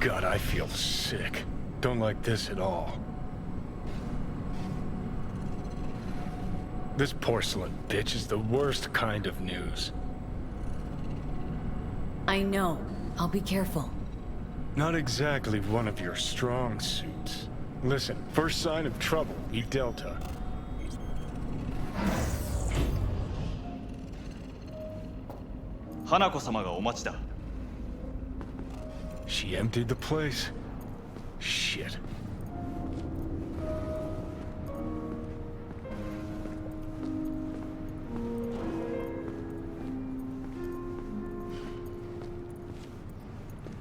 God, I feel sick. Don't like this at all. This porcelain bitch is the worst kind of news. I know. I'll be careful. Not exactly one of your strong suits. Listen, first sign of trouble, leave Delta. Hanako-sama ga omachi da. She emptied the place. Shit.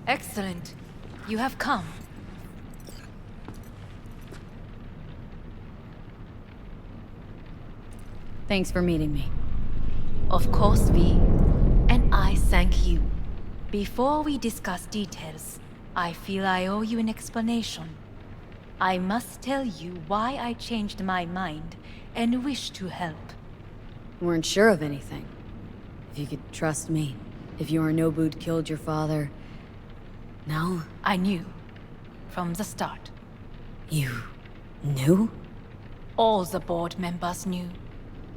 Excellent. You have come. Thanks for meeting me. Of course, V. And I thank you. Before we discuss details, I feel I owe you an explanation. I must tell you why I changed my mind and wish to help. Weren't sure of anything. If you could trust me. If Yorinobu'd killed your father... No? I knew. From the start. You... knew? All the board members knew.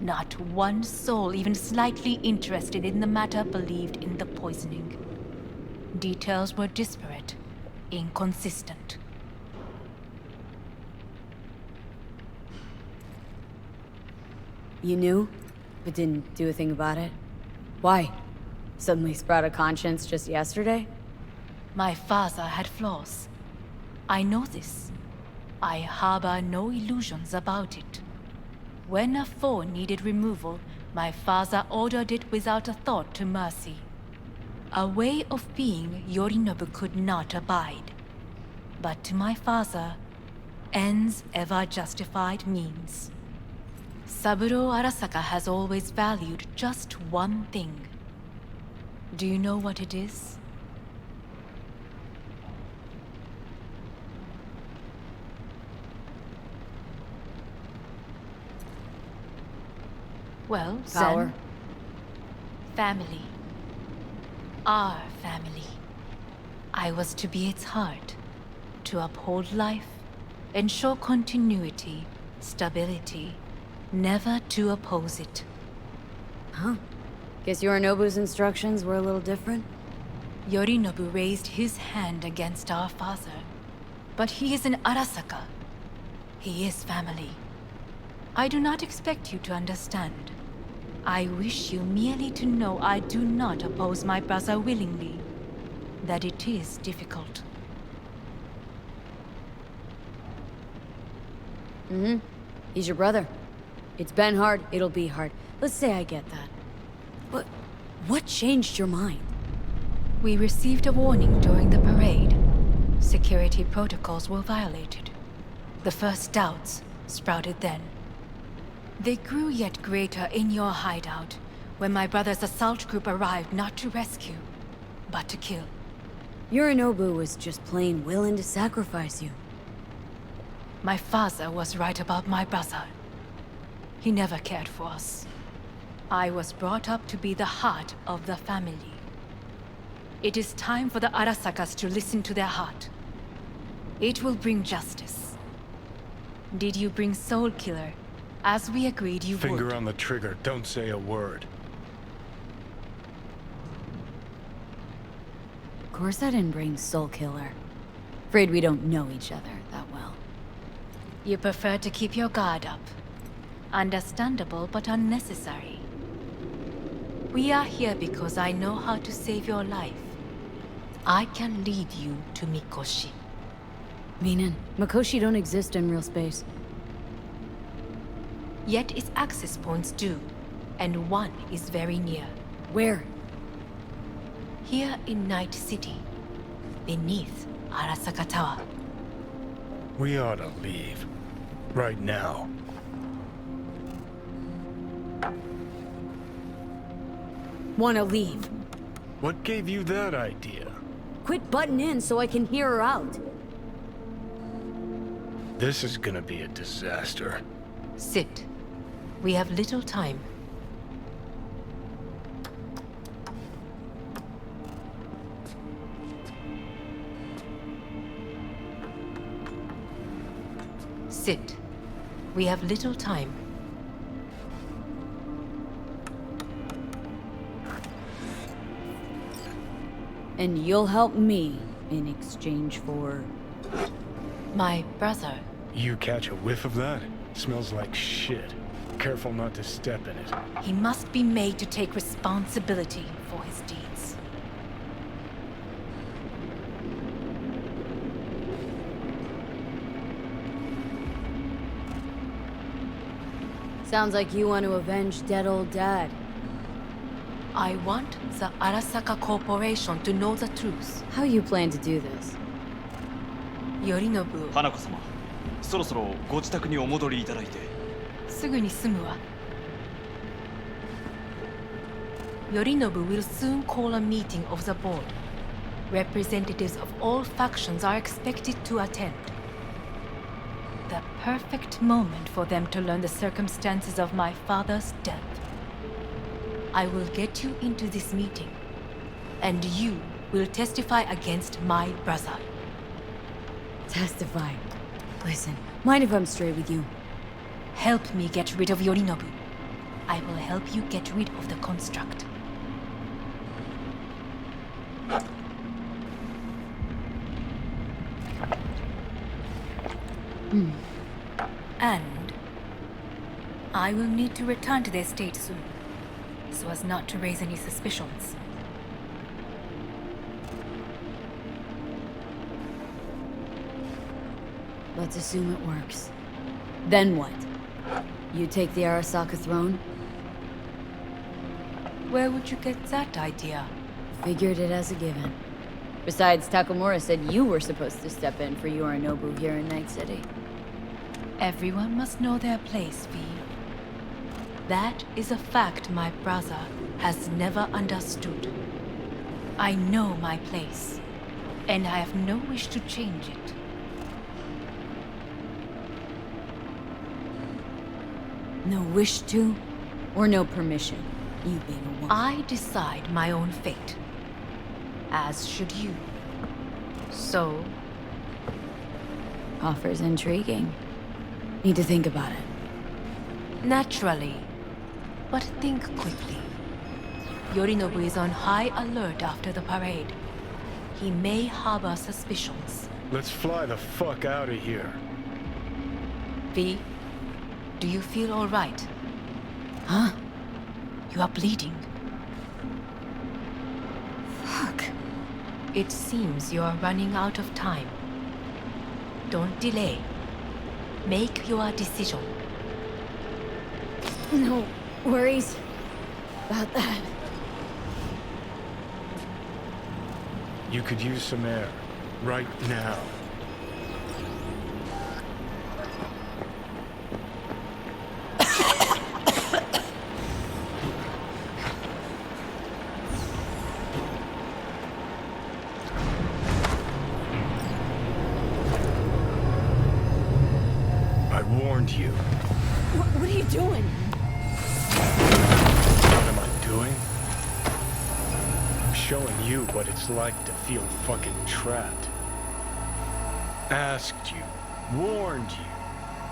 Not one soul even slightly interested in the matter believed in the poisoning. Details were disparate, inconsistent. You knew, but didn't do a thing about it? Why? Suddenly sprout a conscience just yesterday? My father had flaws. I know this. I harbor no illusions about it. When a foe needed removal, my father ordered it without a thought to mercy. A way of being Yorinobu could not abide. But to my father, ends ever justified means. Saburo Arasaka has always valued just one thing. Do you know what it is? Well, Power. Zen. Family. Our family. I was to be its heart, to uphold life, ensure continuity, stability, never to oppose it. Huh? Guess Yorinobu's instructions were a little different? Yorinobu raised his hand against our father, but he is an Arasaka. He is family. I do not expect you to understand. I wish you merely to know I do not oppose my brother willingly. That it is difficult. Mm-hmm. He's your brother. It's been hard, it'll be hard. Let's say I get that. But what changed your mind? We received a warning during the parade. Security protocols were violated. The first doubts sprouted then. They grew yet greater in your hideout, when my brother's assault group arrived not to rescue, but to kill. Yorinobu was just plain willing to sacrifice you. My father was right about my brother. He never cared for us. I was brought up to be the heart of the family. It is time for the Arasakas to listen to their heart. It will bring justice. Did you bring Soul Killer? As we agreed you would. Finger on the trigger, don't say a word. Of course I didn't bring Soul Killer. Afraid we don't know each other that well. You prefer to keep your guard up. Understandable, but unnecessary. We are here because I know how to save your life. I can lead you to Mikoshi. Meaning, Mikoshi don't exist in real space. Yet its access points do, and one is very near. Where? Here in Night City, beneath Arasaka Tower. We ought to leave. Right now. Wanna leave? What gave you that idea? Quit butting in so I can hear her out. This is gonna be a disaster. Sit. We have little time. Sit. We have little time. And you'll help me in exchange for... My brother. You catch a whiff of that? Smells like shit. Careful not to step in it. He must be made to take responsibility for his deeds. Sounds like you want to avenge dead old dad. I want the Arasaka Corporation to know the truth. How you plan to do this? Yorinobu, 花子様、そろそろご自宅にお戻りいただいて。すぐに済むわ。Yorinobu will soon call a meeting of the board. Representatives of all factions are expected to attend. The perfect moment for them to learn the circumstances of my father's death. I will get you into this meeting, and you will testify against my brother. Testify. Listen, mind if I'm straight with you? Help me get rid of Yorinobu. I will help you get rid of the construct. And I will need to return to the estate soon, so as not to raise any suspicions. Let's assume it works. Then what? You take the Arasaka throne? Where would you get that idea? Figured it as a given. Besides, Takamura said you were supposed to step in for Yorinobu here in Night City. Everyone must know their place, V. That is a fact my brother has never understood. I know my place, and I have no wish to change it. No wish to, or no permission, you being a woman. I decide my own fate, as should you. So, Offer's intriguing. Need to think about it. naturally, but think quickly. Yorinobu is on high alert after the parade. He may harbor suspicions. Let's fly the fuck out of here. V, do you feel all right? Huh? You are bleeding. Fuck. It seems you are running out of time. Don't delay. Make your decision. No worries about that. You could use some air. Right now. I warned you. What are you doing? What am I doing? I'm showing you what it's like to feel fucking trapped. Asked you, warned you,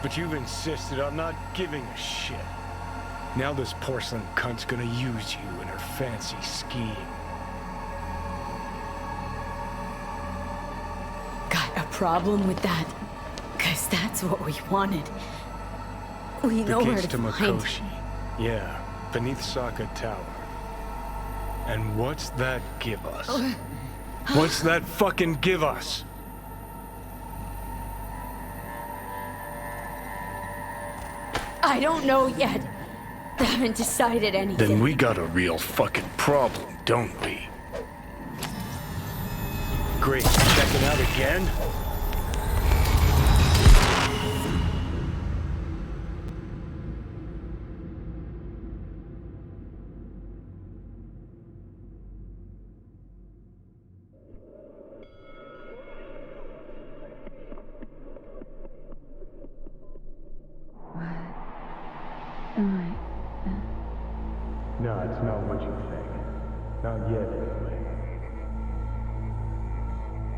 but you've insisted on not giving a shit. Now this porcelain cunt's gonna use you in her fancy scheme. Got a problem with that? 'Cause that's what we wanted. We The know where gates to to find. Makoshi. Yeah, beneath Saka Tower. And what's that give us? What's that fucking give us? I don't know yet. I haven't decided anything. Then we got a real fucking problem, don't we? Great, checking out again? that's not what you think. Not yet, anyway.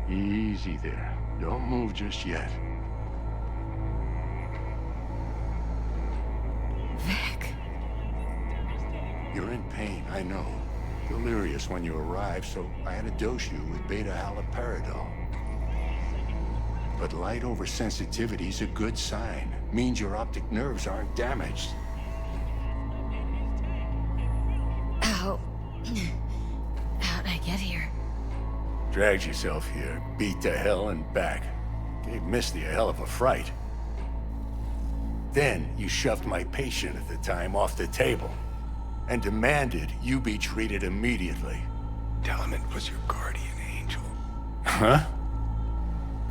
Easy there. Don't move just yet. Vic. You're in pain, I know. Delirious when you arrived, so I had to dose you with beta-haloperidol. But light oversensitivity's a good sign. Means your optic nerves aren't damaged. How... How'd I get here? Dragged yourself here, beat to hell and back. Gave Misty a hell of a fright. Then you shoved my patient at the time off the table and demanded you be treated immediately. Tell him it was your guardian angel. Huh?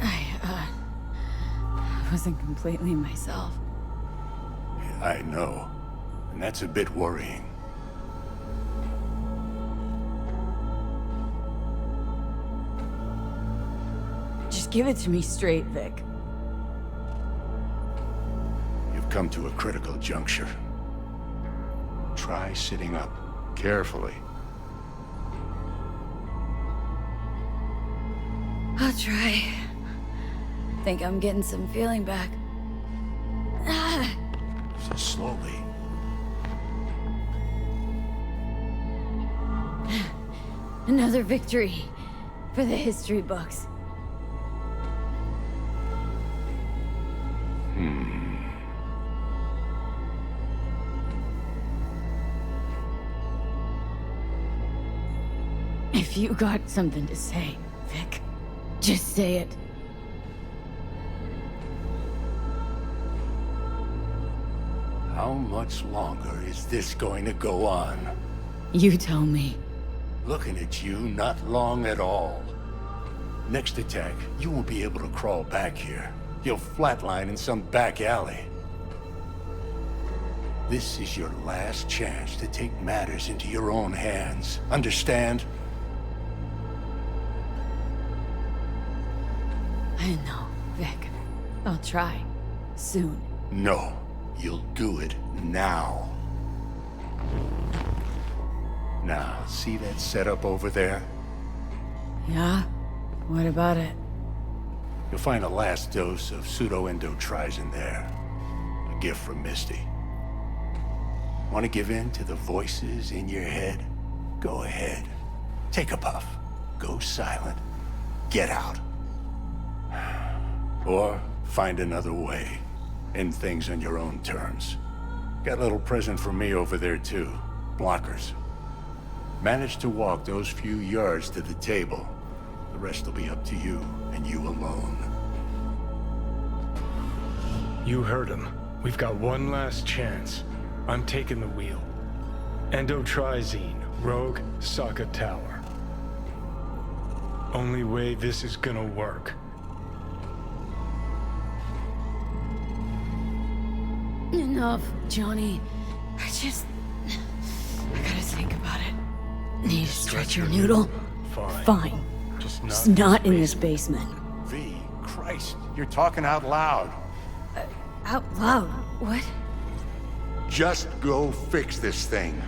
I wasn't completely myself. I know. And that's a bit worrying. Just give it to me straight, Vic. You've come to a critical juncture. Try sitting up, carefully. I'll try. Think I'm getting some feeling back. So slowly. Another victory for the history books. If you got something to say, Vic, just say it. How much longer is this going to go on? You tell me. Looking at you, not long at all. Next attack, you won't be able to crawl back here. You'll flatline in some back alley. This is your last chance to take matters into your own hands. Understand? I know, Vic. I'll try. Soon. No, you'll do it now. Now, see that setup over there? Yeah? What about it? You'll find a last dose of pseudo-endotrizin there. A gift from Misty. Want to give in to the voices in your head? Go ahead. Take a puff. Go silent. Get out. Or find another way. End things on your own terms. Got a little present for me over there too. Blockers. Manage to walk those few yards to the table. The rest will be up to you, and you alone. You heard him. We've got one last chance. I'm taking the wheel. Endotrizine, Rogue, Sokka Tower. Only way this is gonna work. Enough, Johnny. I gotta think about it. Need to stretch your noodle? Fine. Just not in this basement. V, Christ, you're talking out loud. Out loud? What? Just go fix this thing.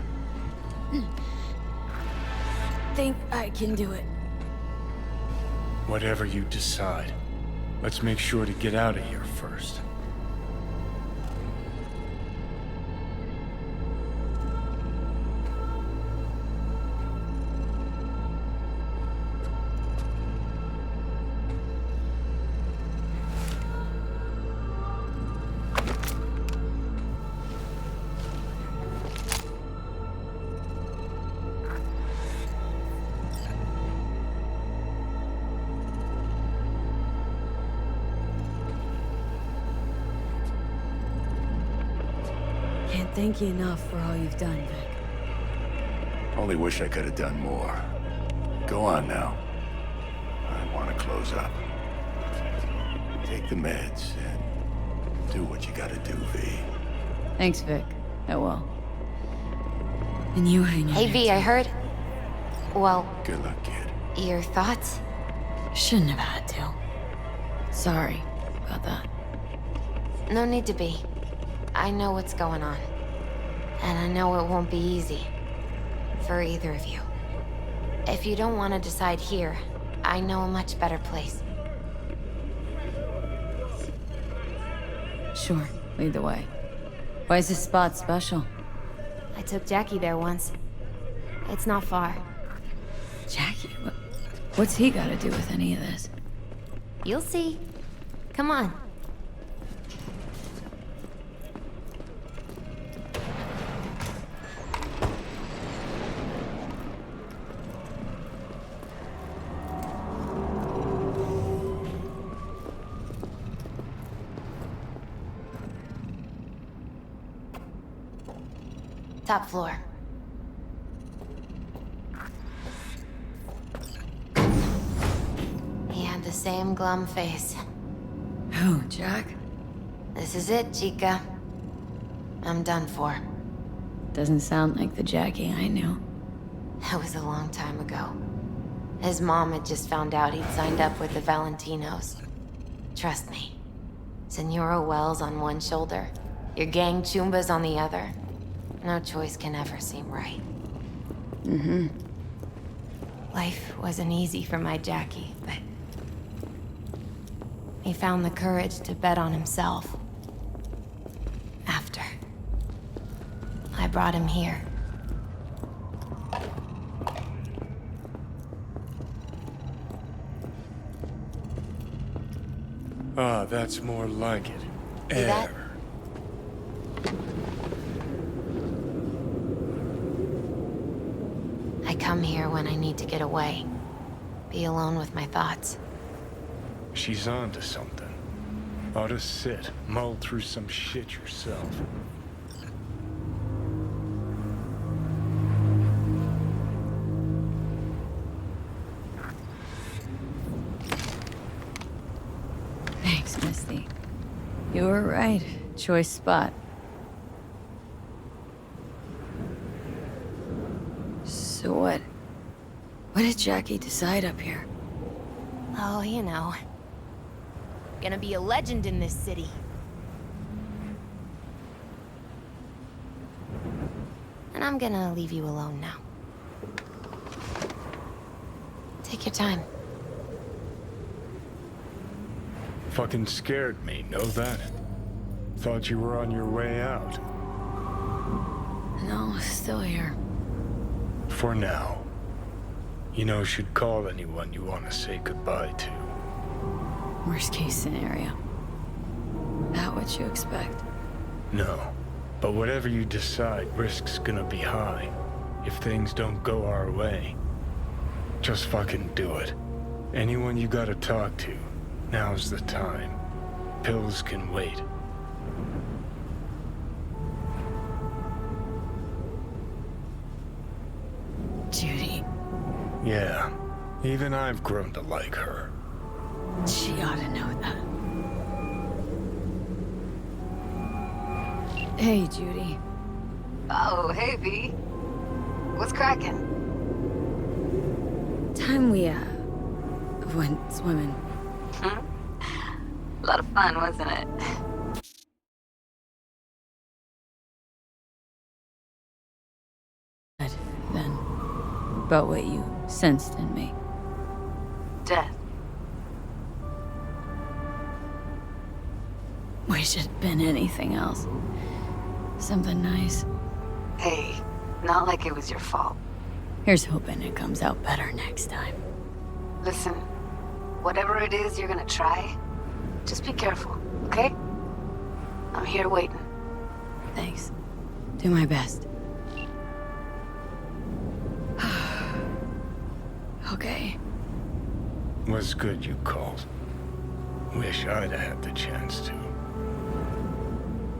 Think I can do it. Whatever you decide. Let's make sure to get out of here first. Can't thank you enough for all you've done, Vic. Only wish I could have done more. Go on now. I want to close up. Take the meds and do what you gotta do, V. Thanks, Vic. I will. And you hang in Hey, there, V, I heard... Well, Good luck, kid. your thoughts? Shouldn't have had to. Sorry about that. No need to be. I know what's going on. And I know it won't be easy. for either of you. If you don't want to decide here, I know a much better place. Sure, lead the way. Why is this spot special? I took Jackie there once. It's not far. Jackie? What's he got to do with any of this? You'll see. Come on. Top floor. He had the same glum face. Who, Jack? This is it, Chica. I'm done for. Doesn't sound like the Jackie I knew. That was a long time ago. His mom had just found out he'd signed up with the Valentinos. Trust me. Senora Wells on one shoulder, your gang Chumbas on the other. No choice can ever seem right. Mm-hmm. Life wasn't easy for my Jackie, but he found the courage to bet on himself. After I brought him here. Ah, that's more like it. See that? Air. I come here when I need to get away. Be alone with my thoughts. She's onto something. Ought to sit, mull through some shit yourself. Thanks, Misty. You were right. Choice spot. So what? What did Jackie decide up here? Oh, you know. Gonna be a legend in this city. And I'm gonna leave you alone now. Take your time. Fucking scared me, know that? Thought you were on your way out. No, still here. For now. You know, should call anyone you want to say goodbye to. Worst case scenario. Not what you expect. No. But whatever you decide, risk's gonna be high. If things don't go our way. Just fucking do it. Anyone you gotta talk to, now's the time. Pills can wait. Judy. Yeah. Even I've grown to like her. She ought to know that. Hey, Judy. Oh, hey, V. What's cracking? Time we, went swimming. A lot of fun, wasn't it? Then, about what you sensed in me. Death. Wish it'd been anything else. Something nice. Hey, not like it was your fault. Here's hoping it comes out better next time. Listen, whatever it is you're gonna try, just be careful, okay? I'm here waiting. Thanks. Do my best. Okay. Was good you called. Wish I'd had the chance to.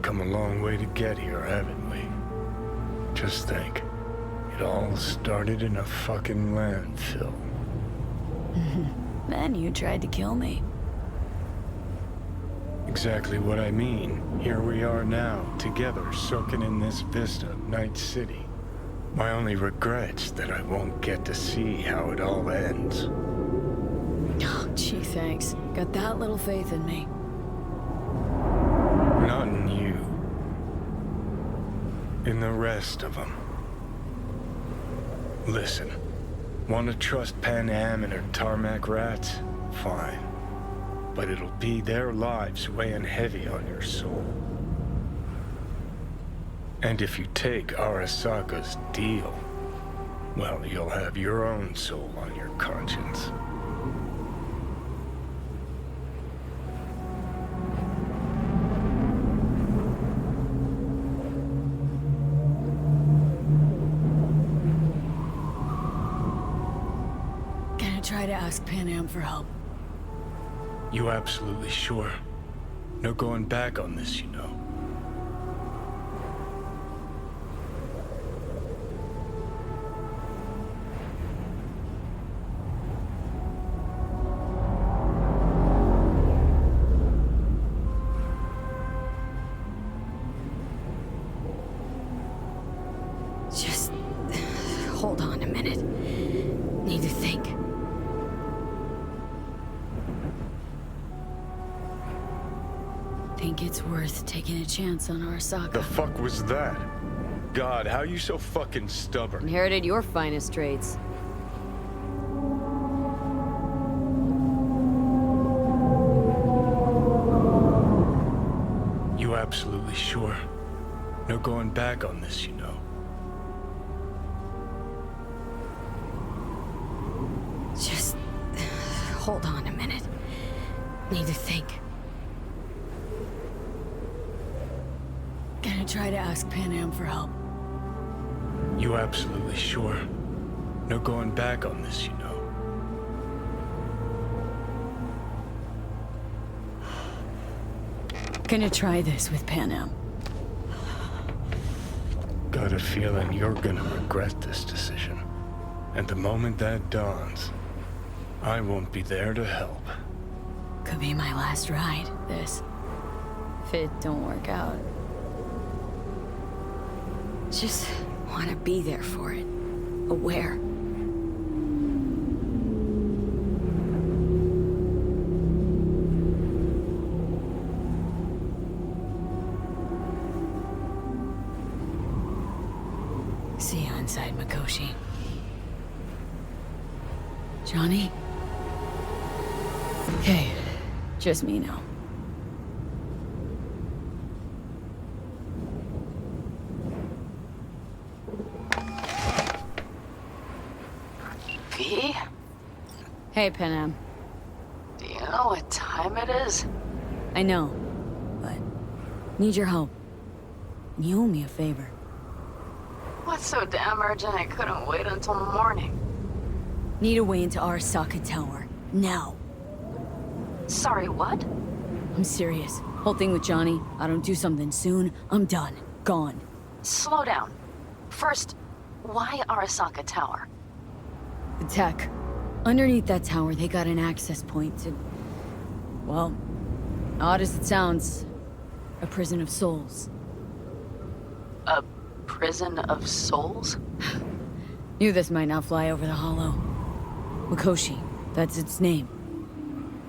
Come a long way to get here, haven't we? Just think. It all started in a fucking landfill. Then you tried to kill me. Exactly what I mean. Here we are now, together, soaking in this vista of Night City. My only regret's that I won't get to see how it all ends. Oh, gee, thanks. Got that little faith in me. Not in you. In the rest of them. Listen, want to trust Pan Am and her tarmac rats? Fine. But it'll be their lives weighing heavy on your soul. And if you take Arasaka's deal, well, you'll have your own soul on your conscience. Gonna try to ask Pan Am for help. You absolutely sure? No going back on this, you know. Just hold on a minute. Need to think. Think it's worth taking a chance on Arasaka. The fuck was that? God, how you so fucking stubborn? Inherited your finest traits. You absolutely sure? No going back on this, you know. Just hold on a minute. Need to think. Gonna try to ask Pan Am for help. You absolutely sure? No going back on this, you know. Gonna try this with Pan Am. Got a feeling you're gonna regret this decision. And the moment that dawns, I won't be there to help. Could be my last ride, this. If it don't work out. Just want to be there for it. Aware. See you inside, Mikoshi. Johnny? Okay, just me now. V? Hey, Pan Am. Do you know what time it is? I know, but need your help. You owe me a favor. What's so damn urgent I couldn't wait until morning? Need a way into Arasaka Tower. Now. Sorry, what? I'm serious. Whole thing with Johnny, I don't do something soon, I'm done. Gone. Slow down. First, why Arasaka Tower? The tech. Underneath that tower, they got an access point to... well, odd as it sounds, a prison of souls. A prison of souls? Knew this might not fly over the hollow. Mikoshi, that's its name.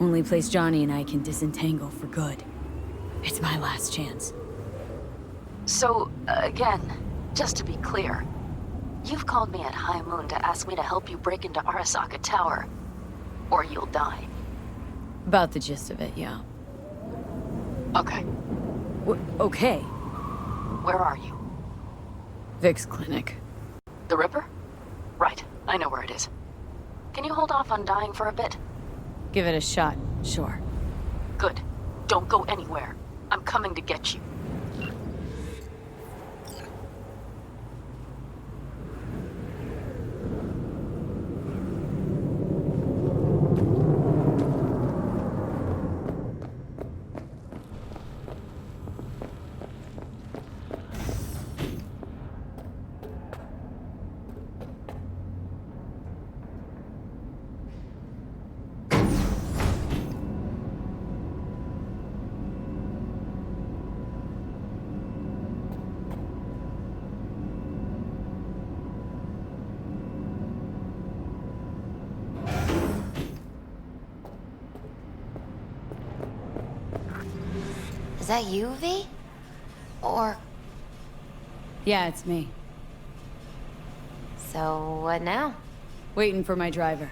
Only place Johnny and I can disentangle for good. It's my last chance. So, again, just to be clear, you've called me at High Moon to ask me to help you break into Arasaka Tower, or you'll die. About the gist of it, yeah. Okay, Okay. where are you? Vic's clinic. The Ripper? Right, I know where it is. Can you hold off on dying for a bit? Give it a shot, sure. Good. Don't go anywhere. I'm coming to get you. Is that you, V? Or... Yeah, it's me. So, what now? Waiting for my driver.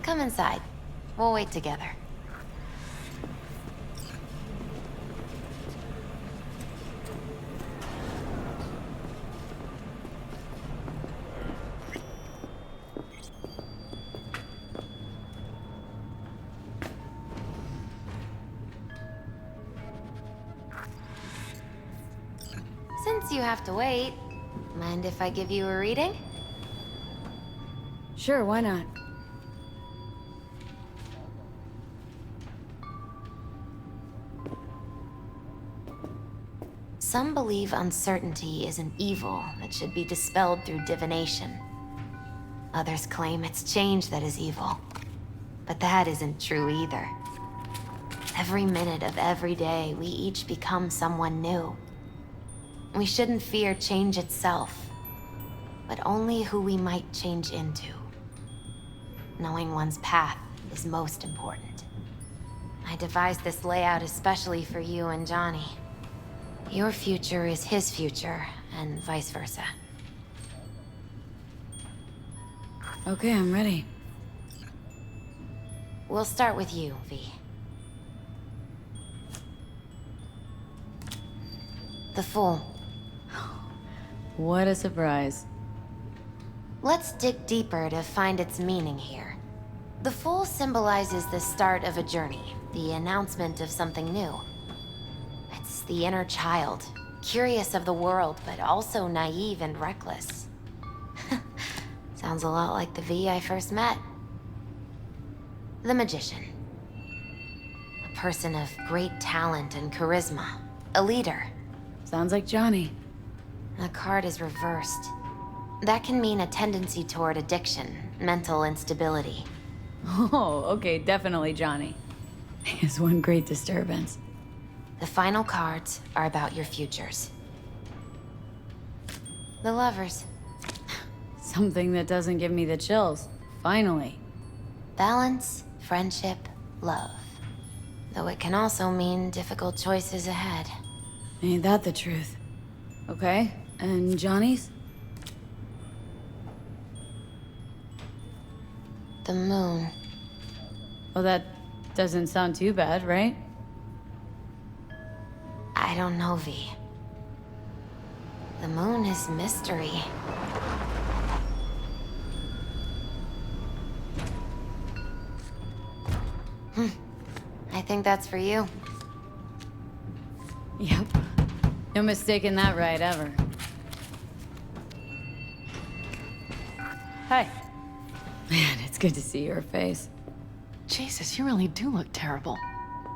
Come inside. We'll wait together. Since you have to wait, mind if I give you a reading? Sure, why not? Some believe uncertainty is an evil that should be dispelled through divination. Others claim it's change that is evil. But that isn't true either. Every minute of every day, we each become someone new. We shouldn't fear change itself, but only who we might change into. Knowing one's path is most important. I devised this layout especially for you and Johnny. Your future is his future, and vice versa. Okay, I'm ready. We'll start with you, V. The Fool. What a surprise. Let's dig deeper to find its meaning here. The Fool symbolizes the start of a journey, the announcement of something new. It's the inner child, curious of the world, but also naive and reckless. Sounds a lot like the V I first met. The Magician. A person of great talent and charisma. A leader. Sounds like Johnny. The card is reversed. That can mean a tendency toward addiction, mental instability. Oh, okay, definitely Johnny. He is one great disturbance. The final cards are about your futures. The Lovers. Something that doesn't give me the chills. Finally. Balance, friendship, love. Though it can also mean difficult choices ahead. Ain't that the truth? Okay, and Johnny's? The Moon. Well, that doesn't sound too bad, right? I don't know, V. The Moon is mystery. I think that's for you. Yep. No mistaking that right, ever. Hey. Man, it's good to see your face. Jesus, you really do look terrible.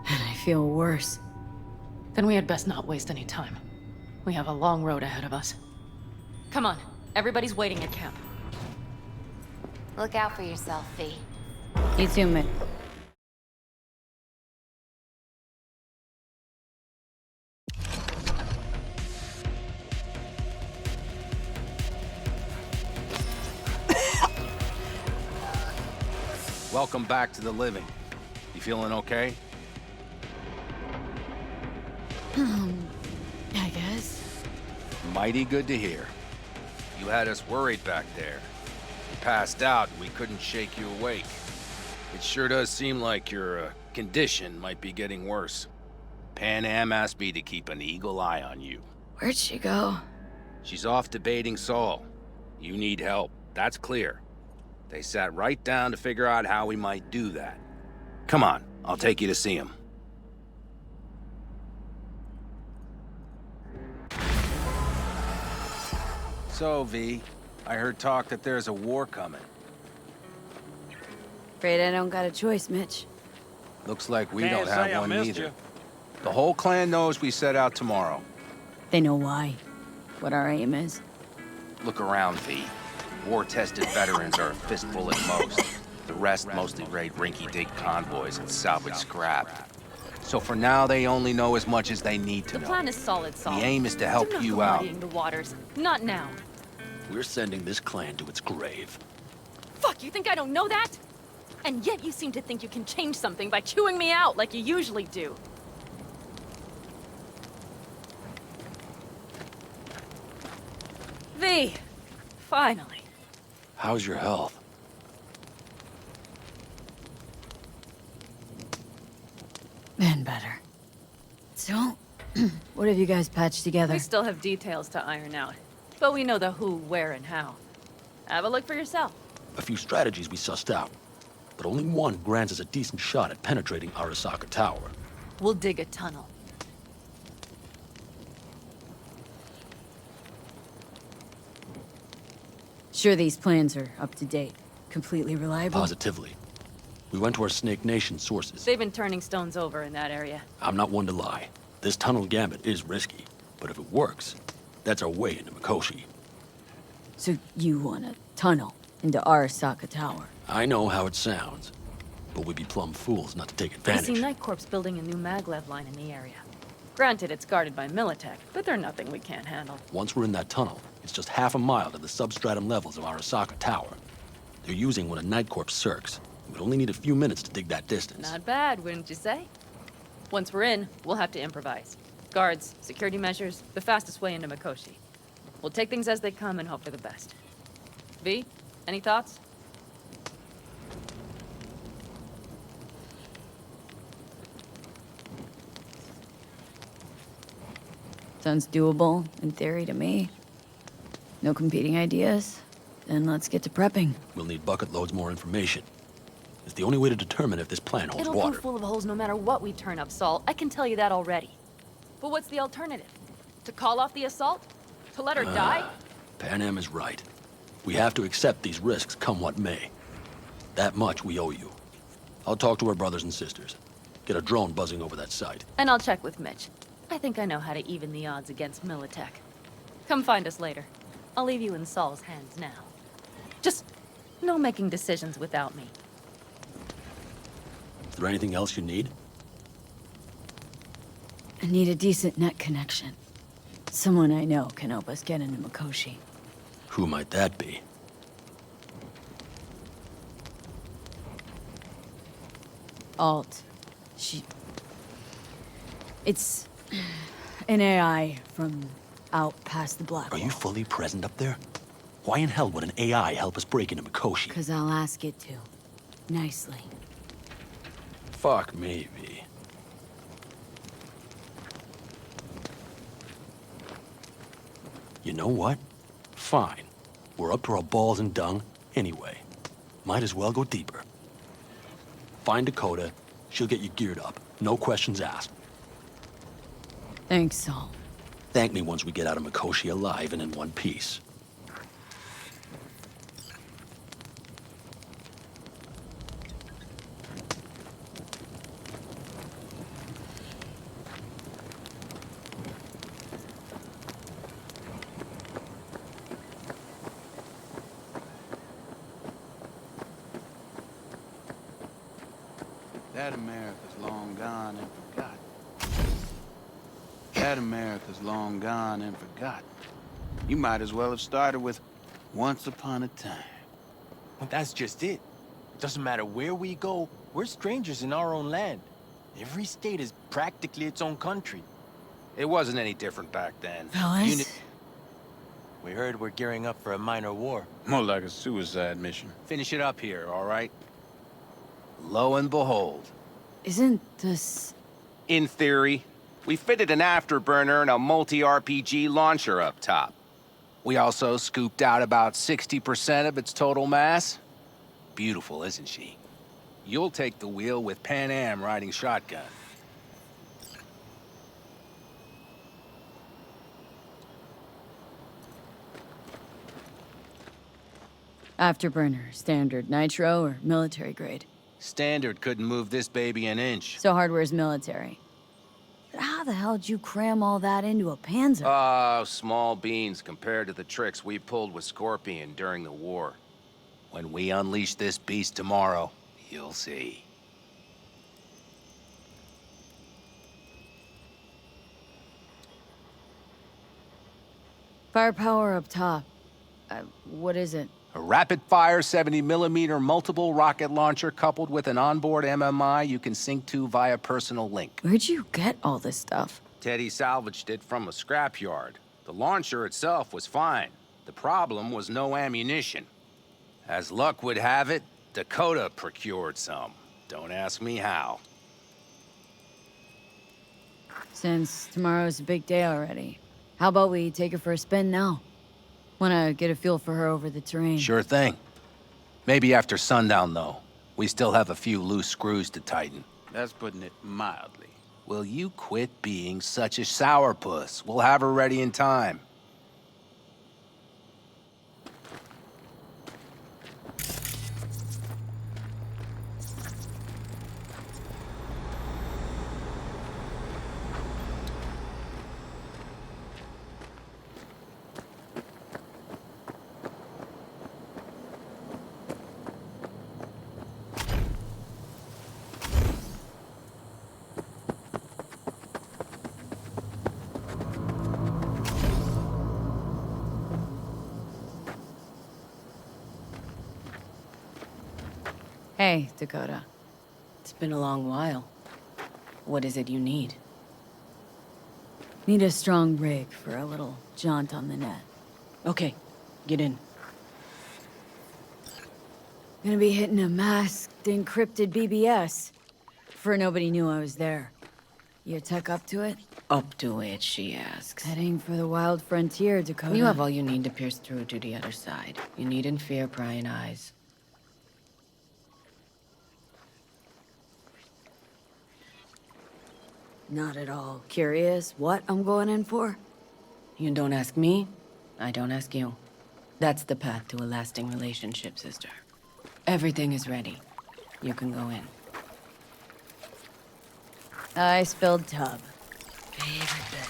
And I feel worse. Then we had best not waste any time. We have a long road ahead of us. Come on, everybody's waiting at camp. Look out for yourself, V. You too, Mick. Welcome back to the living. You feeling okay? I guess. Mighty good to hear. You had us worried back there. You passed out and we couldn't shake you awake. It sure does seem like your condition might be getting worse. Pan Am asked me to keep an eagle eye on you. Where'd she go? She's off debating Saul. You need help, that's clear. They sat right down to figure out how we might do that. Come on, I'll take you to see him. So, V, I heard talk that there's a war coming. Afraid I don't got a choice, Mitch. Looks like we don't have one either. The whole clan knows we set out tomorrow. They know why. What our aim is. Look around, V. War-tested veterans are a fistful at most. The rest mostly raid rinky-dink convoys and salvage scrap. So for now, they only know as much as they need to know. The plan is solid, Saul. The aim is to help you out. The waters. Not now. We're sending this clan to its grave. Fuck, you think I don't know that? And yet you seem to think you can change something by chewing me out like you usually do. V, Finally. How's your health? Been better. So, what have you guys patched together? We still have details to iron out. But we know the who, where, and how. Have a look for yourself. A few strategies we sussed out, but only one grants us a decent shot at penetrating Arasaka Tower. We'll dig a tunnel. Sure these plans are up to date? Completely reliable? Positively. We went to our Snake Nation sources. They've been turning stones over in that area. I'm not one to lie. This tunnel gambit is risky, but if it works, that's our way into Mikoshi. So you want a tunnel into Arasaka Tower? I know how it sounds, but we'd be plumb fools not to take advantage. I see Night Corp's building a new maglev line in the area. Granted, it's guarded by Militech, but they're nothing we can't handle. Once we're in that tunnel, it's just half a mile to the substratum levels of Arasaka Tower. They're using one of Night Corp's circs. We'd only need a few minutes to dig that distance. Not bad, wouldn't you say? Once we're in, we'll have to improvise. Guards, security measures, the fastest way into Mikoshi. We'll take things as they come and hope for the best. V, any thoughts? Sounds doable, in theory, to me. No competing ideas? Then let's get to prepping. We'll need bucket loads more information. It's the only way to determine if this plan holds It'll water. prove full of holes no matter what we turn up, Saul. I can tell you that already. But what's the alternative? To call off the assault? To let her die? Pan Am is right. We have to accept these risks come what may. That much we owe you. I'll talk to our brothers and sisters. Get a drone buzzing over that site. And I'll check with Mitch. I think I know how to even the odds against Militech. Come find us later. I'll leave you in Saul's hands now. Just no making decisions without me. Is there anything else you need? I need a decent net connection. Someone I know can help us get into Mikoshi. Who might that be? Alt. It's an AI from out past the Black Are Wall. you fully present up there? Why in hell would an AI help us break into Mikoshi? 'Cause I'll ask it to. Nicely. Fuck me, V. You know what? Fine. We're up to our balls in dung anyway. Might as well go deeper. Find Dakota. She'll get you geared up. No questions asked. Thanks, Saul. Thank me once we get out of Mikoshi alive and in one piece. That America's long gone and forgotten. That America's long gone and forgotten. You might as well have started with Once Upon a Time. Well, that's just it. Doesn't matter where we go, we're strangers in our own land. Every state is practically its own country. It wasn't any different back then. Fellas? We heard we're gearing up for a minor war. More like a suicide mission. Finish it up here, all right? Lo and behold. Isn't this... In theory, we fitted an afterburner and a multi-RPG launcher up top. We also scooped out about 60% of its total mass. Beautiful, isn't she? You'll take the wheel with Pan Am riding shotgun. Afterburner, standard, nitro, or military grade? Standard couldn't move this baby an inch. So hardware's military. But how the hell did you cram all that into a Panzer? Oh, small beans compared to the tricks we pulled with Scorpion during the war. When we unleash this beast tomorrow, you'll see. Firepower up top. What is it? A rapid-fire 70mm multiple rocket launcher coupled with an onboard MMI you can sync to via personal link. Where'd you get all this stuff? Teddy salvaged it from a scrapyard. The launcher itself was fine. The problem was no ammunition. As luck would have it, Dakota procured some. Don't ask me how. Since tomorrow's a big day already, how about we take her for a spin now? Wanna get a feel for her over the terrain. Sure thing. Maybe after sundown, though. We still have a few loose screws to tighten. That's putting it mildly. Will you quit being such a sourpuss? We'll have her ready in time. Hey, Dakota. It's been a long while. What is it you need? Need a strong rig for a little jaunt on the net. Okay, get in. Gonna be hitting a masked, encrypted BBS. For nobody knew I was there. You tech up to it? Up to it, she asks. Heading for the wild frontier, Dakota. You have all you need to pierce through to the other side. You needn't fear prying eyes. Not at all curious what I'm going in for? You don't ask me, I don't ask you. That's the path to a lasting relationship, sister. Everything is ready. You can go in. I spilled tub. Favorite bit.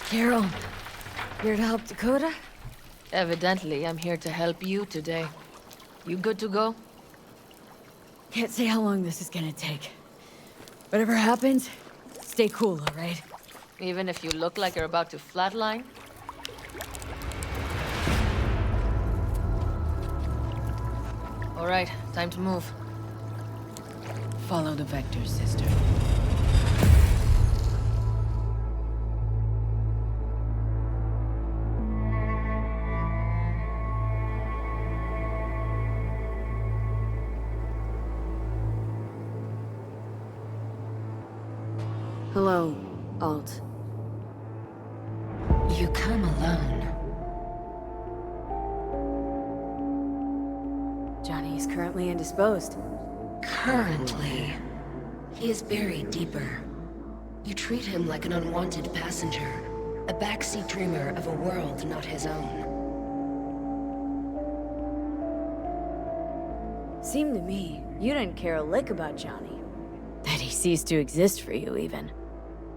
Carol, here to help Dakota? Evidently, I'm here to help you today. You good to go? Can't say how long this is gonna take. Whatever happens, stay cool, all right? Even if you look like you're about to flatline? All right, time to move. Follow the vectors, sister. Hello, Alt. You come alone. Johnny's currently indisposed. Currently. He is buried deeper. You treat him like an unwanted passenger, a backseat dreamer of a world not his own. Seemed to me you didn't care a lick about Johnny. That he ceased to exist for you, even.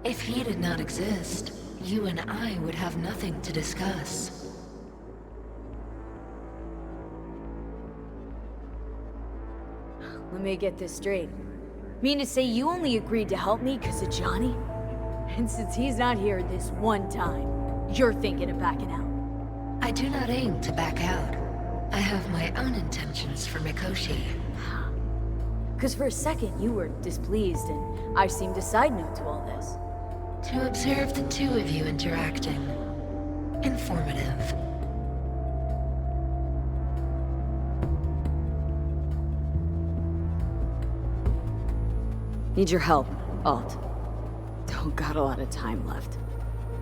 If he did not exist, you and I would have nothing to discuss. Let me get this straight. Mean to say you only agreed to help me because of Johnny? And since he's not here this one time, you're thinking of backing out? I do not aim to back out. I have my own intentions for Mikoshi. Because for a second you were displeased and I seemed a side note to all this. To observe the two of you interacting. Informative. Need your help, Alt. Don't got a lot of time left.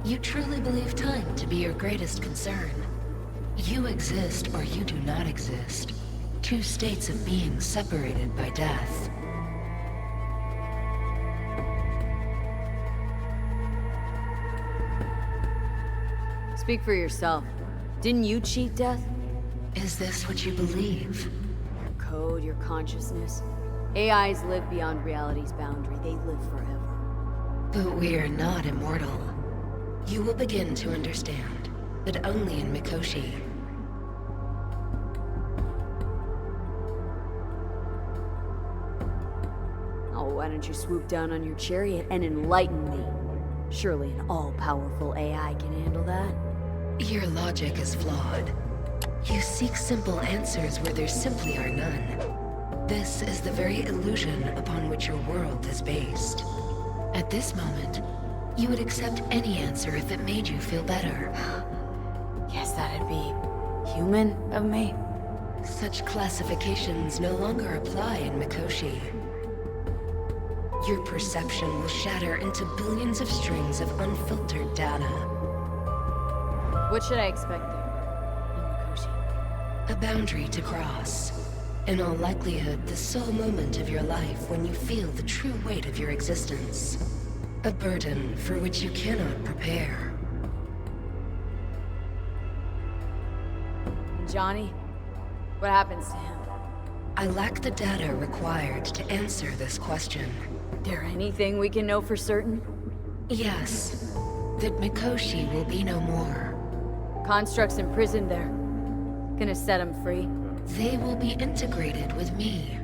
You truly believe time to be your greatest concern. You exist or you do not exist. Two states of being separated by death. Speak for yourself. Didn't you cheat death? Is this what you believe? Your code, your consciousness. AIs live beyond reality's boundary. They live forever. But we are not immortal. You will begin to understand that only in Mikoshi. Oh, why don't you swoop down on your chariot and enlighten me? Surely an all-powerful AI can handle that. Your logic is flawed. You seek simple answers where there simply are none. This is the very illusion upon which your world is based. At this moment, You would accept any answer if it made you feel better. Guess that'd be human of me. Such classifications no longer apply in Mikoshi. Your perception will shatter into billions of strings of unfiltered data. What should I expect there, in Mikoshi? A boundary to cross. In all likelihood, the sole moment of your life when you feel the true weight of your existence. A burden for which you cannot prepare. Johnny? What happens to him? I lack the data required to answer this question. There anything we can know for certain? Yes. That Mikoshi will be no more. Constructs imprisoned there. Gonna set him free? They will be integrated with me.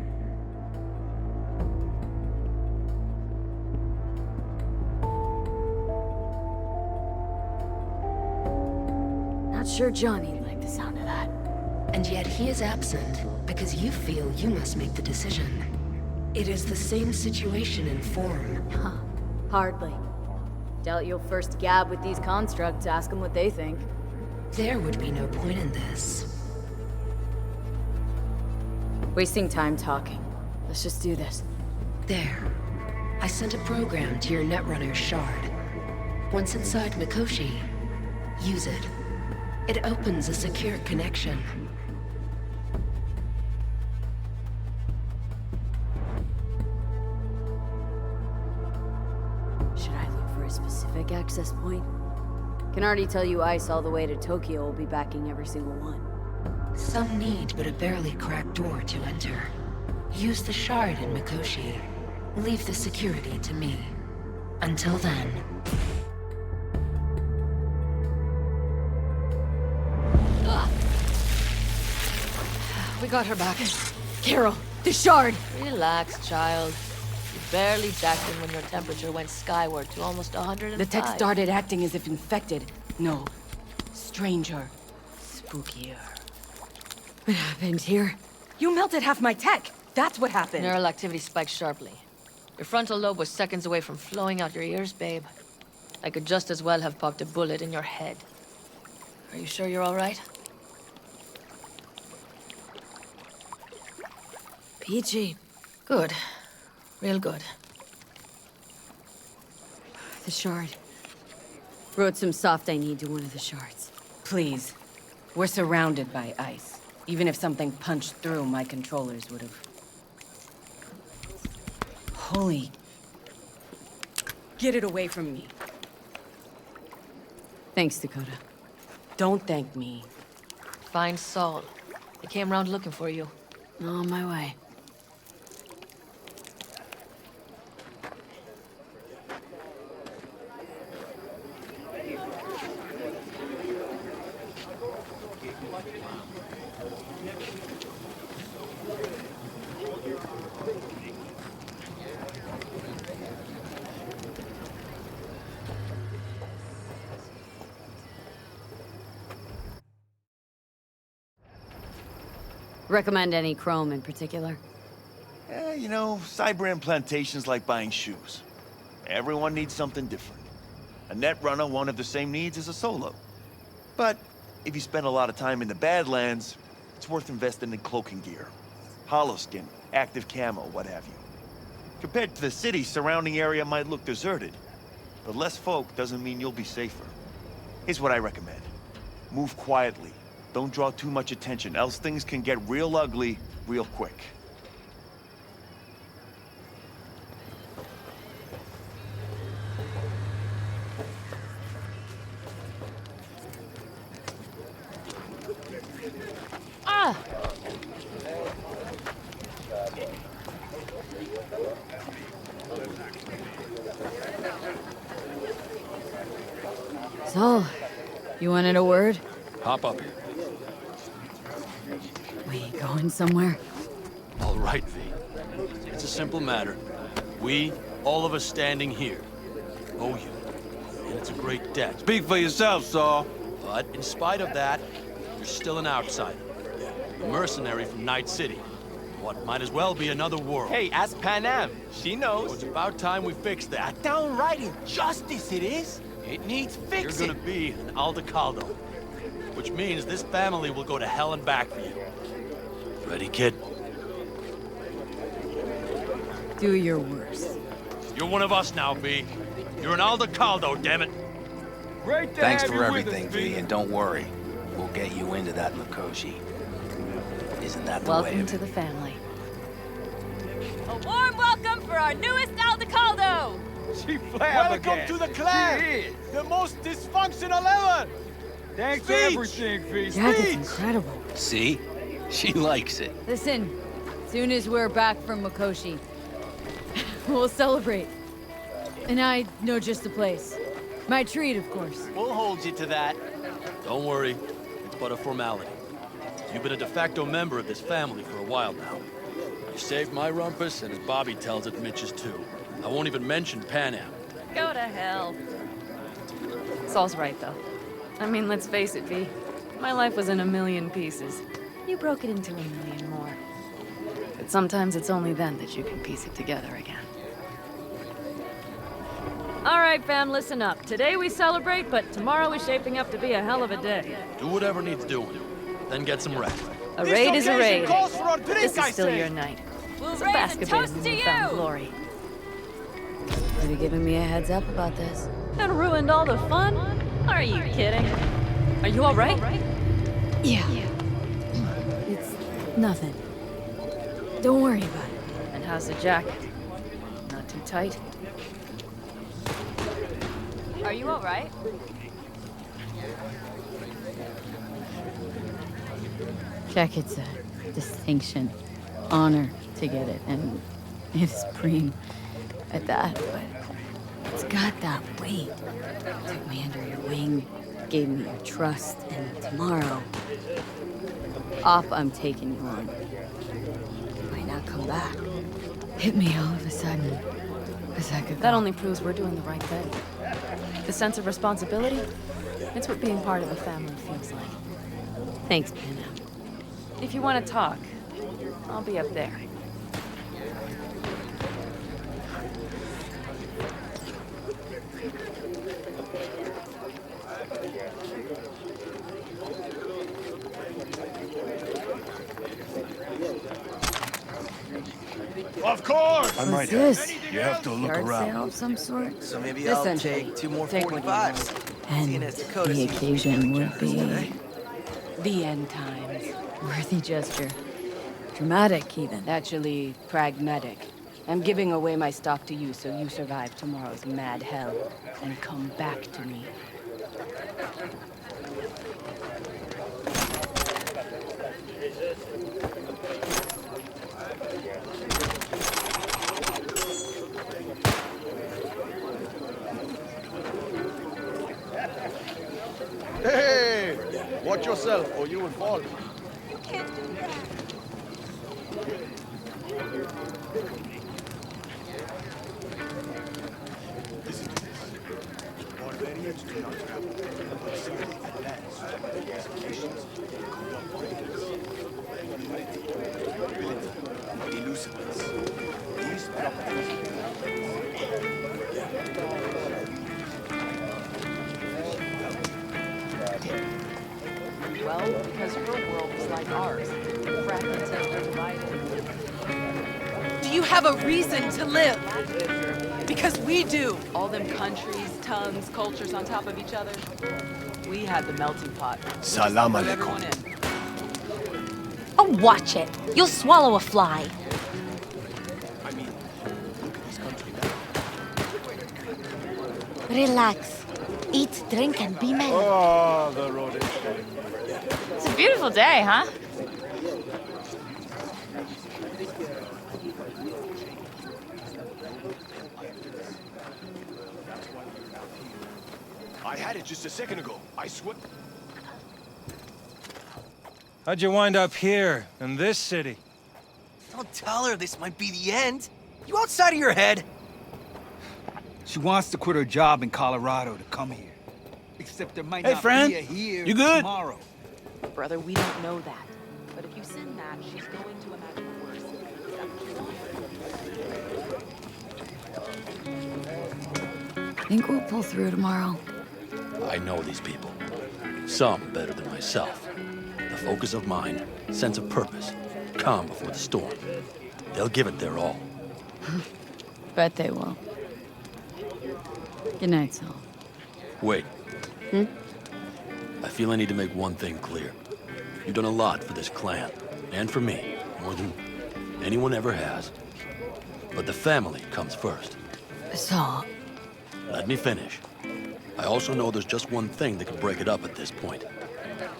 Not sure Johnny liked the sound of that. And yet he is absent because you feel you must make the decision. It is the same situation in form. Huh. Hardly. Doubt you'll first gab with these constructs, ask them what they think. There would be no point in this. Wasting time talking. Let's just do this. There. I sent a program to your Netrunner's shard. Once inside Mikoshi, use it. It opens a secure connection. Should I look for a specific access point? Can already tell you Ice all the way to Tokyo will be backing every single one. Some need but a barely cracked door to enter. Use the shard in Mikoshi. Leave the security to me. Until then... We got her back. Carol, the shard! Relax, child. You barely jacked in when your temperature went skyward to almost 105. The tech started acting as if infected. No. Stranger. Spookier. What happened here? You melted half my tech! That's what happened! Neural activity spiked sharply. Your frontal lobe was seconds away from flowing out your ears, babe. I could just as well have popped a bullet in your head. Are you sure you're all right? Peachy. Good. Real good. The shard. Wrote some soft I need to one of the shards. Please. We're surrounded by ice. Even if something punched through, my controllers would have... Holy... Get it away from me. Thanks, Dakota. Don't thank me. Find Saul. He came round looking for you. On my way. Recommend any chrome in particular? You know, Cyber plantation's like buying shoes. Everyone needs something different. A Netrunner won't have the same needs as a Solo. But if you spend a lot of time in the Badlands, it's worth investing in cloaking gear. Holoskin, active camo, what have you. Compared to the city, surrounding area might look deserted. But less folk doesn't mean you'll be safer. Here's what I recommend. Move quietly. Don't draw too much attention, else things can get real ugly real quick. Ah! So, you wanted a word? Hop up here. We going somewhere? All right, V. It's a simple matter. We, all of us standing here, owe you. And it's a great debt. Speak for yourself, Saul. But in spite of that, you're still an outsider. A mercenary from Night City. What might as well be another world. Hey, ask Pan Am. She knows. So it's about time we fix that. A downright injustice it is. It needs fixing. You're gonna be an Aldecaldo, which means this family will go to hell and back for you. Ready, kid? Do your worst. You're one of us now, V. You're an Aldecaldo, damn it. Great to Thanks have for you everything, with us, V, and don't worry. We'll get you into that Mikoshi. Isn't that the way Welcome of to it? the family. A warm welcome for our newest Aldecaldo! Welcome to the clan! The most dysfunctional ever! Thanks for everything, V. Yeah, that's incredible. See? She likes it. Listen, soon as we're back from Mikoshi, we'll celebrate. And I know just the place. My treat, of course. We'll hold you to that. Don't worry. It's but a formality. You've been a de facto member of this family for a while now. You saved my rumpus, and as Bobby tells it, Mitch's too. I won't even mention Pan Am. Go to hell. Saul's right, though. I mean, let's face it, V. My life was in a million pieces. You broke it into a million more. But sometimes it's only then that you can piece it together again. All right, fam, listen up. Today we celebrate, but tomorrow is shaping up to be a hell of a day. Do whatever needs doing. Then get some rest. A raid is a raid. This is still say. your night. It's a basket band in newfound glory. Could have given me a heads up about this. And ruined all the fun? Are you kidding? Are you all right? Yeah. It's nothing. Don't worry about it. And how's the jacket? Not too tight? Are you all right? Check, it's a distinction. Honor to get it, and it's preem at that, but it's got that weight. Took me under your wing, gave me your trust, and tomorrow, I'm taking you on. You might not come back. Hit me all of a sudden, as I could That go. only proves we're doing the right thing. The sense of responsibility, it's what being part of a family feels like. Thanks, Panam. If you want to talk, I'll be up there. Of course! I might this? You have to look Yard around. sale of some sort? So maybe I'll Essentially. take 2 more Take what you 45s. And Seeing as Dakota the seems to be occasion would generous be today. the end times. Worthy gesture. Dramatic, even. Actually, pragmatic. I'm giving away my stock to you so you survive tomorrow's mad hell and come back to me. Hey! Watch yourself or you will fall. Barbarians do not travel, but simply advance to the executions. Elucidates. These properties. Well, because your world is like ours. Fragmented and divided. Do you have a reason to live? Because we do. All them countries, tongues, cultures on top of each other. We had the melting pot. Salam Let alaikum. everyone in. Oh, watch it. You'll swallow a fly. I mean, look at this country now. Relax. Eat, drink, and be merry. Oh, the road is shaped. It's a beautiful day, huh? I had it just a second ago. I swear. How'd you wind up here, in this city? Don't tell her this might be the end. You outside of your head? She wants to quit her job in Colorado to come here. Except there might Hey, not friend. be a here You good? tomorrow. Brother, we don't know that. But if you send that, she's going to imagine the worst. Think we'll pull through tomorrow? I know these people. Some better than myself. The focus of mind, sense of purpose, calm before the storm. They'll give it their all. Bet they will. Good night, Saul. Wait. I feel I need to make one thing clear. You've done a lot for this clan, and for me, more than anyone ever has. But the family comes first. Saul. Let me finish. I also know there's just one thing that could break it up at this point.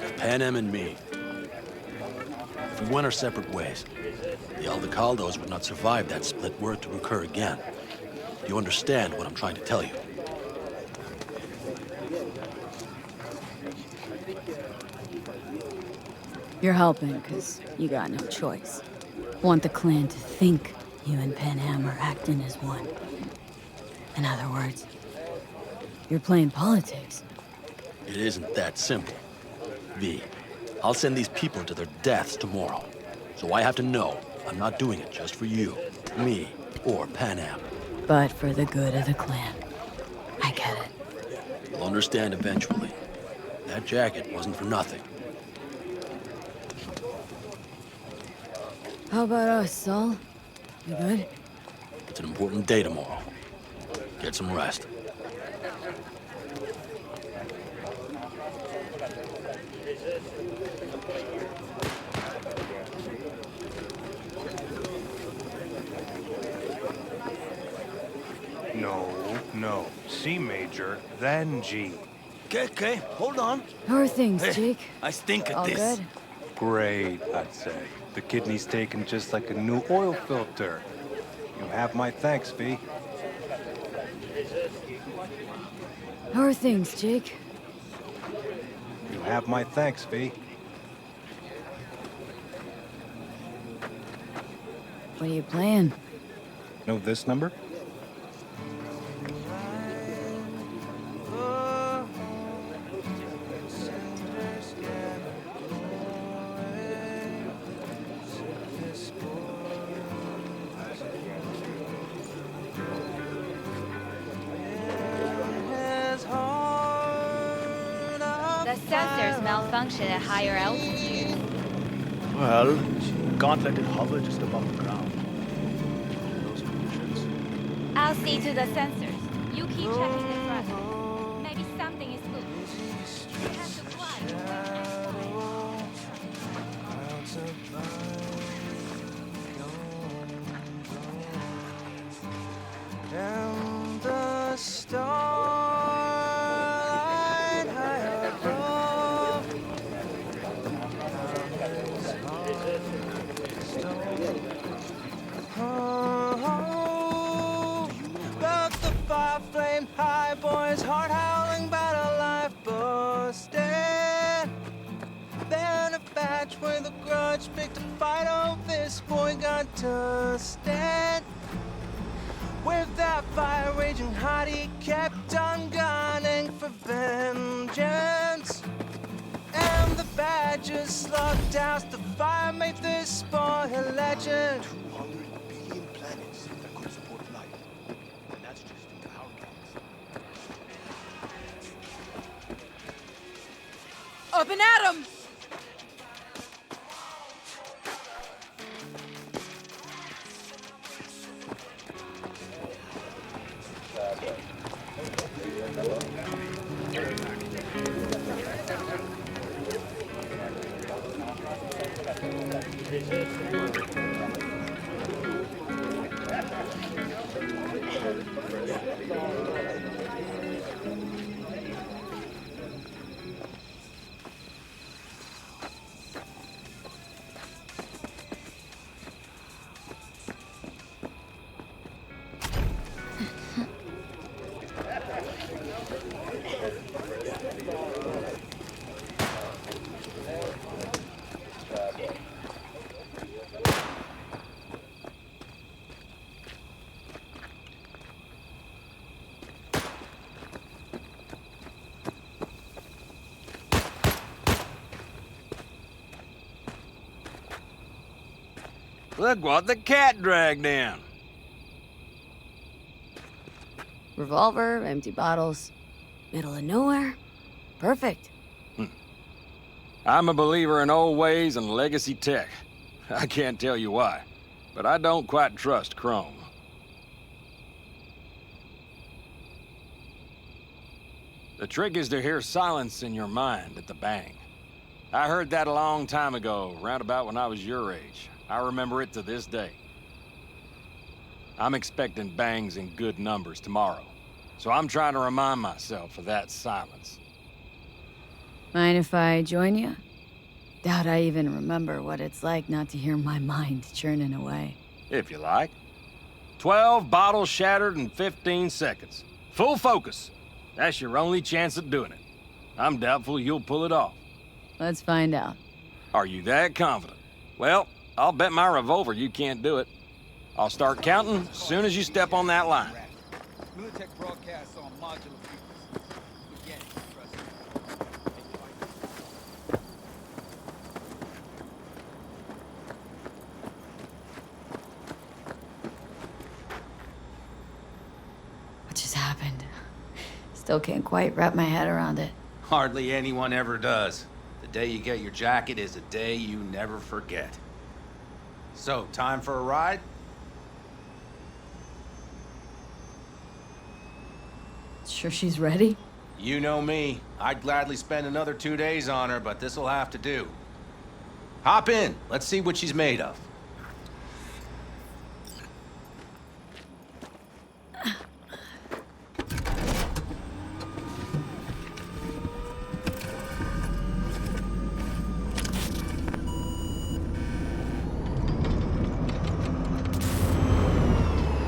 If Panem and me, if we went our separate ways, the Aldecaldos would not survive that split were it to recur again. You understand what I'm trying to tell you? You're helping, because you got no choice. Want the clan to think you and Panem are acting as one. In other words, you're playing politics. It isn't that simple. V, I'll send these people to their deaths tomorrow. So I have to know I'm not doing it just for you, me, or Panem. But for the good of the clan. I get it. You'll understand eventually. That jacket wasn't for nothing. How about us, Saul? You good? It's an important day tomorrow. Get some rest. No. C major, then G. Okay, hold on. How are things, Hey, Jake? I stink at All this. good? Great, I'd say. The kidney's taken just like a new oil filter. You have my thanks, V. How are things, Jake? You have my thanks, V. What are you playing? Know this number? The sensors malfunction at higher altitude. Well, can't let it hover just above the ground. In those conditions. I'll see to the sensors. You keep checking the thrust. Maybe something is loose. We have to fly. And the starlight high above. Oh, but the fire flame high, boys, heart howling, battle life busted. Then a batch with a grudge, picked a fight. Oh, this boy got to stand. With that fire raging hot, he kept on gunning for vengeance. And the badgers slugged out the fire, made this boy a legend. 200 billion planets that could support life. And that's just in our galaxy. Up and at 'em! Look what the cat dragged in. Revolver, empty bottles. Middle of nowhere. Perfect. I'm a believer in old ways and legacy tech. I can't tell you why, but I don't quite trust Chrome. The trick is to hear silence in your mind at the bang. I heard that a long time ago, round about when I was your age. I remember it to this day. I'm expecting bangs in good numbers tomorrow, so I'm trying to remind myself of that silence. Mind if I join you? Doubt I even remember what it's like not to hear my mind churning away. If you like. 12 bottles shattered in 15 seconds. Full focus. That's your only chance at doing it. I'm doubtful you'll pull it off. Let's find out. Are you that confident? Well, I'll bet my revolver you can't do it. I'll start counting as soon as you step on that line. Militech broadcasts on modular frequency. Again, trust me. What just happened? Still can't quite wrap my head around it. Hardly anyone ever does. The day you get your jacket is a day you never forget. So, time for a ride? Sure she's ready? You know me. I'd gladly spend another 2 days on her, but this'll have to do. Hop in. Let's see what she's made of.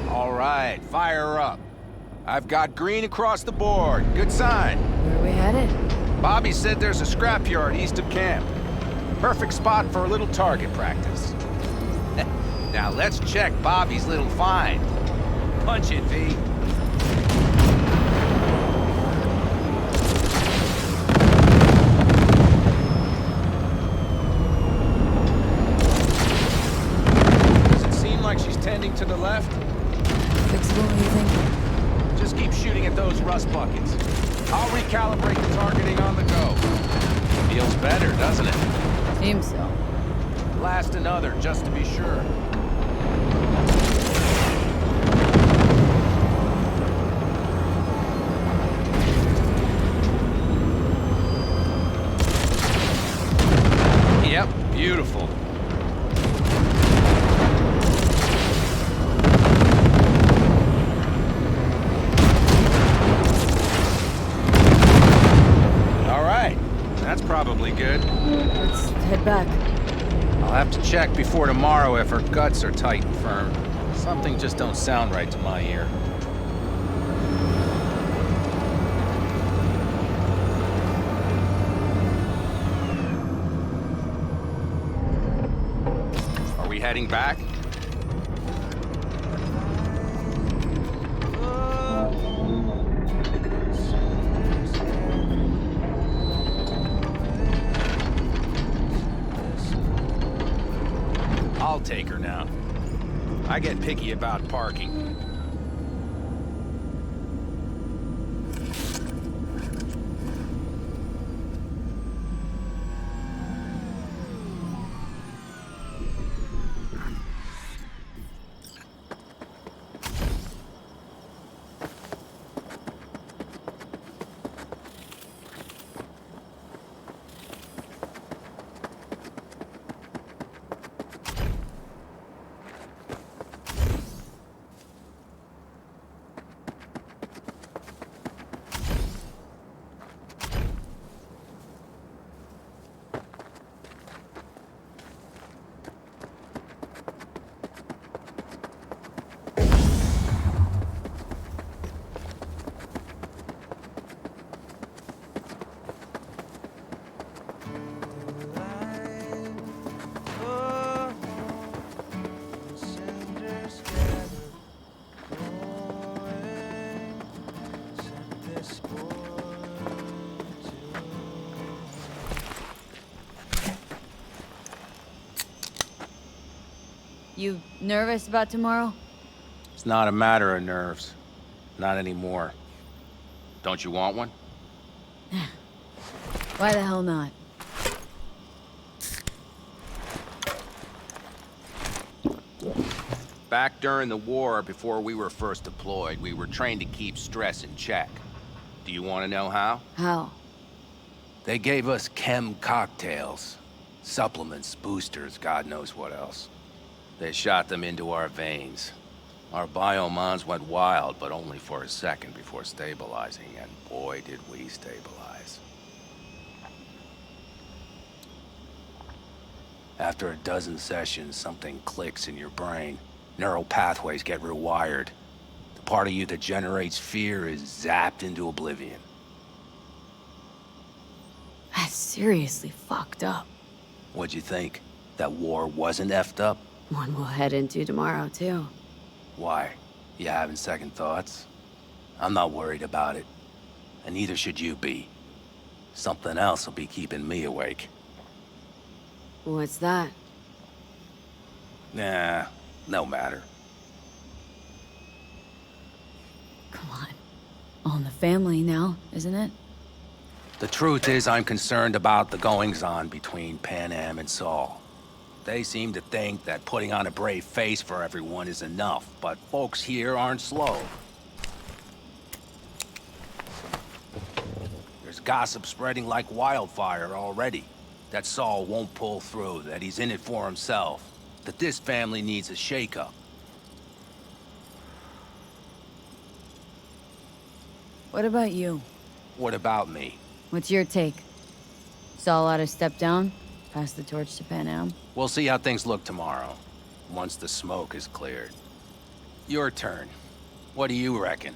All right, fire her up. I've got green across the board. Good sign. Where are we headed? Bobby said there's a scrapyard east of camp. Perfect spot for a little target practice. Now let's check Bobby's little find. Punch it, V. Does it seem like she's tending to the left? Fixable, what do you think? Just keep shooting at those rust buckets. I'll recalibrate the targeting on the go. Feels better, doesn't it? Seems so. Blast another, just to be sure. Yep, beautiful. That's probably good. Let's head back. I'll have to check before tomorrow if her guts are tight and firm. Something just don't sound right to my ear. Are we heading back? I'll take her now. I get picky about parking. You nervous about tomorrow? It's not a matter of nerves. Not anymore. Don't you want one? Why the hell not? Back during the war, before we were first deployed, we were trained to keep stress in check. Do you want to know how? How? They gave us chem cocktails. Supplements, boosters, God knows what else. They shot them into our veins. Our biomons went wild, but only for a second before stabilizing, and boy did we stabilize. After a dozen sessions, something clicks in your brain. Neural pathways get rewired. The part of you that generates fear is zapped into oblivion. That's seriously fucked up. What'd you think? That war wasn't effed up? One we'll head into tomorrow, too. Why? You having second thoughts? I'm not worried about it. And neither should you be. Something else will be keeping me awake. What's that? Nah, no matter. Come on. All in the family now, isn't it? The truth is, I'm concerned about the goings-on between Pan Am and Saul. They seem to think that putting on a brave face for everyone is enough, but folks here aren't slow. There's gossip spreading like wildfire already. That Saul won't pull through, that he's in it for himself, that this family needs a shakeup. What about you? What about me? What's your take? Saul ought to step down? Pass the torch to Pan Am? We'll see how things look tomorrow, once the smoke is cleared. Your turn. What do you reckon?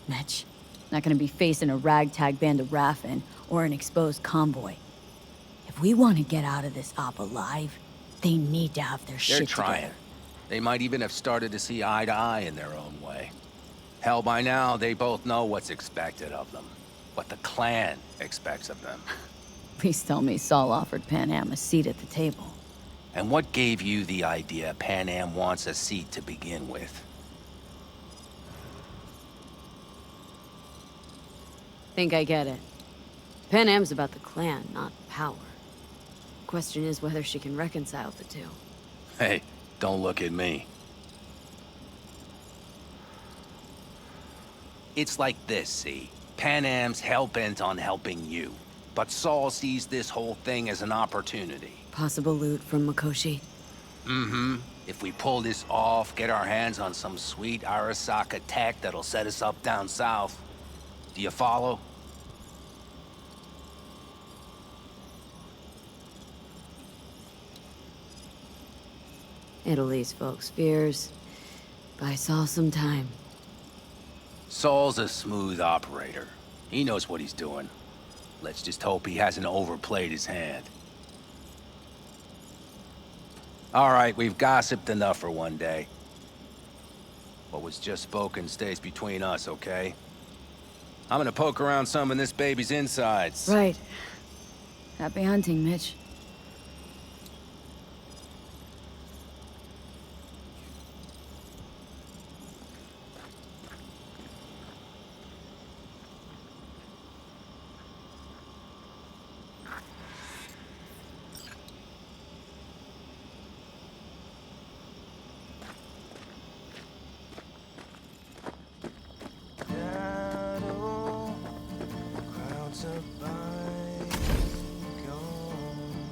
Mitch, not gonna be facing a ragtag band of Raffin or an exposed convoy. If we want to get out of this op alive, they need to have their shit They're trying. together. They might even have started to see eye to eye in their own way. Hell, by now, they both know what's expected of them. What the clan expects of them. Please tell me Saul offered Pan Am a seat at the table. And what gave you the idea Pan Am wants a seat to begin with? Think I get it. Pan Am's about the clan, not power. Question is whether she can reconcile the two. Hey, don't look at me. It's like this, see? Pan Am's hell-bent on helping you. But Saul sees this whole thing as an opportunity. Possible loot from Mikoshi? Mm-hmm. If we pull this off, get our hands on some sweet Arasaka tech that'll set us up down south. Do you follow? It'll ease folks' fears. Buy Saul some time. Saul's a smooth operator. He knows what he's doing. Let's just hope he hasn't overplayed his hand. All right, we've gossiped enough for one day. What was just spoken stays between us, okay? I'm gonna poke around some in this baby's insides. Right. Happy hunting, Mitch. Crowds are by, gone.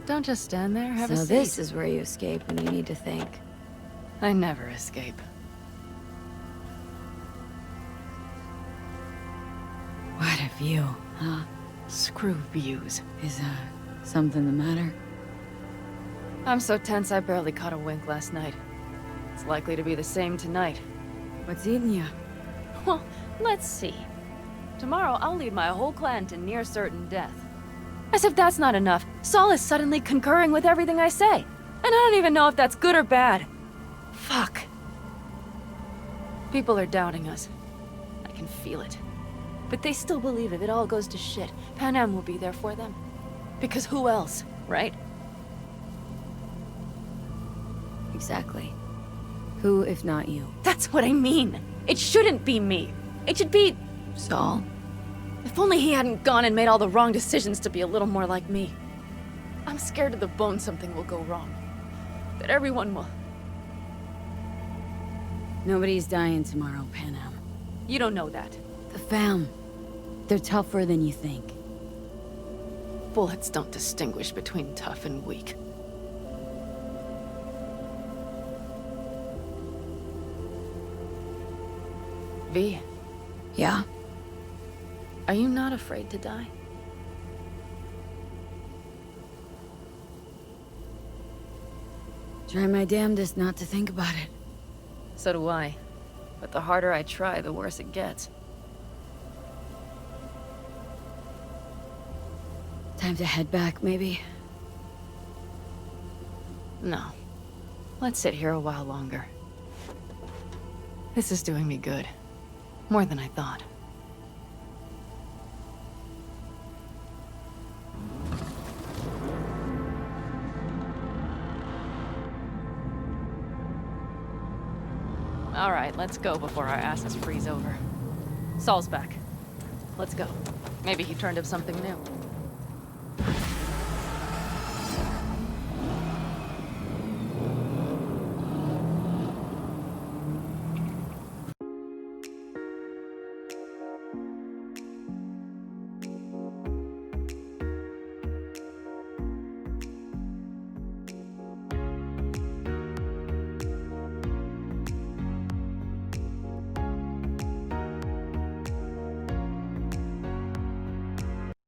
Don't just stand there, have a So seat. this is where you escape when you need to think. I never escape. What a view, huh? Screw views. Is, something the matter? I'm so tense I barely caught a wink last night. It's likely to be the same tonight. What's eating you? Well, let's see. Tomorrow I'll lead my whole clan to near certain death. As if that's not enough, Saul is suddenly concurring with everything I say. And I don't even know if that's good or bad. Fuck. People are doubting us. I can feel it. But they still believe if it all goes to shit, Pan Am will be there for them. Because who else, right? Exactly. Who, if not you? That's what I mean. It shouldn't be me. It should be... Saul? If only he hadn't gone and made all the wrong decisions to be a little more like me. I'm scared to the bone something will go wrong. That everyone will... Nobody's dying tomorrow, Pan Am. You don't know that. The fam. They're tougher than you think. Bullets don't distinguish between tough and weak. V. Yeah? Are you not afraid to die? Try my damnedest not to think about it. So do I. But the harder I try, the worse it gets. Time to head back, maybe? No. Let's sit here a while longer. This is doing me good. More than I thought. All right, let's go before our asses freeze over. Saul's back. Let's go. Maybe he turned up something new.